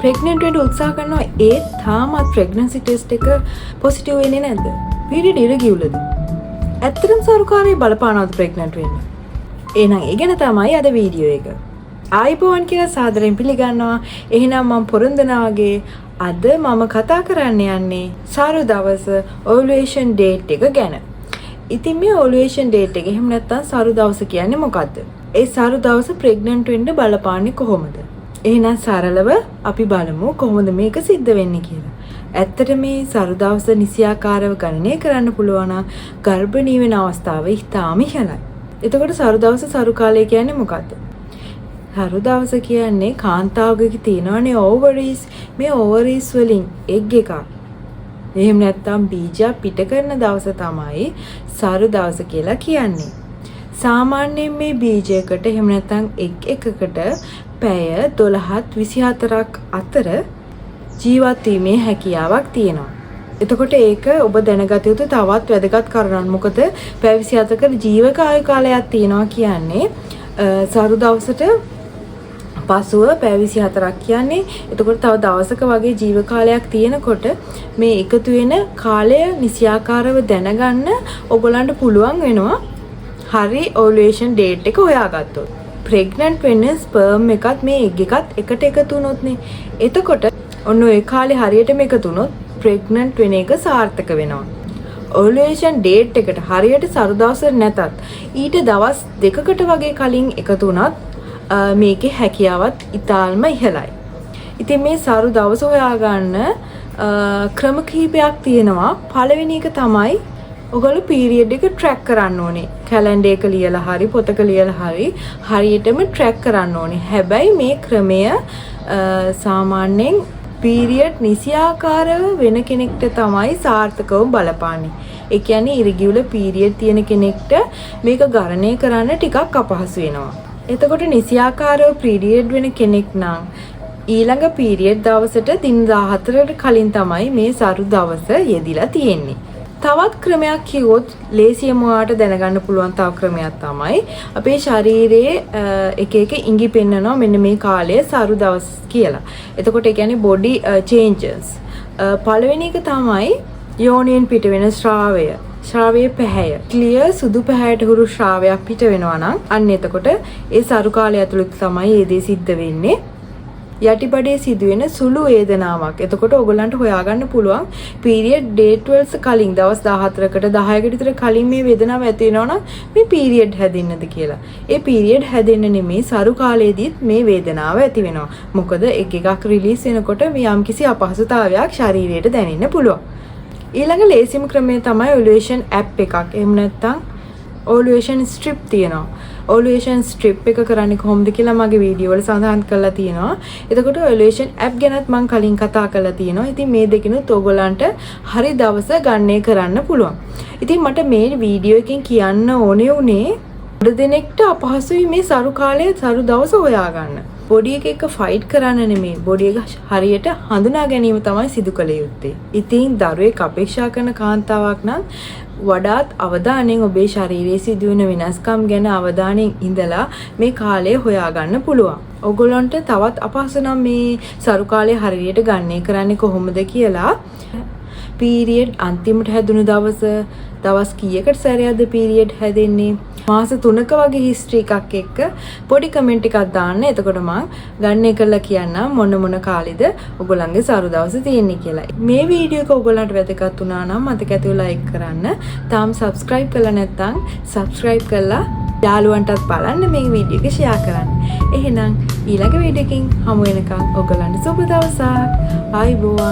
Pregnant වෙන්න උත්සාහ කරනවා ඒ තාමත් ප්‍රෙග්නන්සි ටෙස්ට් එක පොසිටිව් වෙන්නේ නැද්ද? පීරියඩ් ඉරගියුලද? ඇත්තටම සරුකාරය බලපානවද ප්‍රෙග්නන්ට් වෙන්න? එහෙනම් ඒ ගැන තමයි අද වීඩියෝ එක. ආයිබෝන් කියලා සාදරයෙන් පිළිගන්නවා. එහෙනම් මම පොරොන්දනා වගේ අද මම කතා කරන්න යන්නේ සරු දවස ඕවුලේෂන් ඩේට් එක ගැන. ඉතින් මේ ඕවුලේෂන් ඩේට් එක එහෙම නැත්නම් සරු දවස කියන්නේ මොකද්ද? ඒ සරු දවස ප්‍රෙග්නන්ට් වෙන්න බලපාන්නේ කොහොමද? එහෙනම් සරලව අපි බලමු කොහොමද මේක සිද්ධ වෙන්නේ කියලා. ඇත්තට මේ සරු දවස නිසියාකාරව ගණනය කරන්න පුළුවන් නම් ගර්භණී වෙන අවස්ථාව ඉතාම ඉහළයි. එතකොට සරු දවස සරු කාලය කියන්නේ මොකද්ද? සරු දවස කියන්නේ කාන්තාවකගේ තියෙනවනේ ඕවරීස්. මේ ඕවරීස් වලින් එග් එකක් එහෙම නැත්නම් බීජයක් පිට කරන දවස තමයි සරු දවස කියලා කියන්නේ. සාමාන්‍යයෙන් මේ බීජයකට එහෙම නැත්නම් එග් එකකට පැය 12ත් 24ක් අතර ජීවත් වීමේ හැකියාවක් තියෙනවා. එතකොට ඒක ඔබ දැනගත යුතු තවත් වැදගත් කාරණාවක්. මොකද පැය 24ක ජීවක ආයු කාලයක් තියෙනවා කියන්නේ සරු දවසට පසුව පැය 24ක් කියන්නේ. එතකොට තව දවසක වගේ ජීව කාලයක් තියෙනකොට මේ එකතු වෙන කාලය නිසියාකාරව දැනගන්න ඔයගලන්ට පුළුවන් වෙනවා හරි ඕවුලේෂන් ඩේට් එක හොයාගත්තොත්. ප්‍රෙග්නන්ට් වෙන්න ස්පර්ම් එකත් මේ එග් එකත් එකට එකතු වුණොත්නේ. එතකොට ඔන්න ඔය කාලේ හරියටම එකතු වුණොත් ප්‍රෙග්නන්ට් වෙන එක සාර්ථක වෙනවා. ඕවුලේෂන් ඩේට් එකට හරියට සරු දවස නැතත් ඊට දවස් දෙකකට වගේ කලින් එකතු වුණත් මේකේ හැකියාවත් ඉතාලම ඉහළයි. ඉතින් මේ සරු දවස හොයාගන්න ක්‍රම කිහිපයක් තියෙනවා. පළවෙනි එක තමයි ඔයගොල්ලෝ පීරියඩ් එක ට්‍රැක් කරන්න ඕනේ. කැලෙන්ඩර් එක ලියලා හරි පොතක ලියලා හරි හරියටම ට්‍රැක් කරන්න ඕනේ. හැබැයි මේ ක්‍රමය සාමාන්‍යයෙන් පීරියඩ් නිසියාකාරව වෙන කෙනෙක්ට තමයි සාර්ථකව බලපාන්නේ. ඒ කියන්නේ ඉරිගියුලර් පීරියඩ් තියෙන කෙනෙක්ට මේක ගණනය කරන්න ටිකක් අපහසු වෙනවා. එතකොට නිසියාකාරව පීරියඩ් වෙන කෙනෙක් නම් ඊළඟ පීරියඩ් දවසට දින 14කට කලින් තමයි මේ සරු දවස යෙදිලා තියෙන්නේ. තවත් ක්‍රමයක් කිව්වොත් ලේසියම ඔයාලට දැනගන්න පුළුවන් තව ක්‍රමයක් තමයි අපේ ශරීරයේ එක එක ඉඟි පෙන්නනවා මෙන්න මේ කාලය සරු දවස් කියලා. එතකොට ඒ කියන්නේ body changes. පළවෙනි එක තමයි යෝනියෙන් පිට වෙන ශ්‍රාවය. ශ්‍රාවයේ පැහැය. ක්ලියර් සුදු පැහැයට හුරු ශ්‍රාවයක් පිට වෙනවා නම් අන්න එතකොට ඒ සරු කාලය ඇතුළත තමයි මේ දේ සිද්ධ වෙන්නේ. යටිබඩේ සිදුවෙන සුළු වේදනාවක්. එතකොට ඔයගලන්ට හොයාගන්න පුළුවන් පීරියඩ් ඩේට් වලට කලින් දවස් 14කට 10කට විතර කලින් මේ වේදනාව ඇති වෙනවා නම් මේ පීරියඩ් හැදෙන්නද කියලා. ඒ පීරියඩ් හැදෙන්න නෙමෙයි සරු කාලයේදීත් මේ වේදනාව ඇති වෙනවා. මොකද එකක් රිලීස් වෙනකොට මේ යම්කිසි අපහසුතාවයක් ශරීරයට දැනෙන්න පුළුවන්. ඊළඟ ලේසිම ක්‍රමය තමයි ඕවුලේෂන් ඇප් එකක්. එහෙම නැත්නම් ඕවුලේෂන් ස්ට්‍රිප් තියෙනවා. ඕවුලේෂන් ස්ට්‍රිප් එක කරන්නේ කොහොමද කියලා මගේ වීඩියෝ වල සඳහන් කරලා තියෙනවා. එතකොට ඕවුලේෂන් ඇප් ගැනත් මම කලින් කතා කරලා තියෙනවා. ඉතින් මේ දෙකිනුත් ඕගොල්ලන්ට හරි දවස ගණනය කරන්න පුළුවන්. ඉතින් මට මේ වීඩියෝ එකෙන් කියන්න ඕනේ උනේ ගොඩ දෙනෙක්ට අපහසුයි මේ සරු කාලයේ සරු දවස හොයාගන්න. බොඩි එක එක්ක ෆයිට් කරන්න නෙමෙයි බොඩි එක හරියට හඳුනා ගැනීම තමයි සිදු කළ යුත්තේ. ඉතින් දරුවෙක් අපේක්ෂා කරන කාන්තාවක් නම් වඩාත් අවධානයෙන් ඔබේ ශරීරයේ සිදුවෙන වෙනස්කම් ගැන අවධානයෙන් ඉඳලා මේ කාලය හොයාගන්න පුළුවන්. ඔයගොල්ලන්ට තවත් අපහසු නම් මේ සරු කාලය හරියට ගණනය කරන්නේ කොහොමද කියලා පීරියඩ් අන්තිමට හැදුණු දවස් කීයකට සැරයක්ද පීරියඩ් හැදෙන්නේ මාස 3ක වගේ හිස්ටරි එකක් එක්ක පොඩි කමෙන්ට් එකක් දාන්න. එතකොට මම ගණනය කරලා කියන්නම් මොන කාලෙද ඔයගොල්ලන්ගේ සරු දවස තියෙන්නේ කියලා. මේ වීඩියෝ එක ඔයගොල්ලන්ට වැදගත් වුණා නම් මතක ඇතුව ලයික් කරන්න. තාම සබ්ස්ක්‍රයිබ් කරලා නැත්නම් සබ්ස්ක්‍රයිබ් කරලා යාළුවන්ටත් බලන්න මේ වීඩියෝ එක ෂෙයා කරන්න. එහෙනම් ඊළඟ වීඩියෝ එකකින් හමු වෙනකන් ඔයගොල්ලන්ට සුබ දවසක්. ආයිබෝවන්.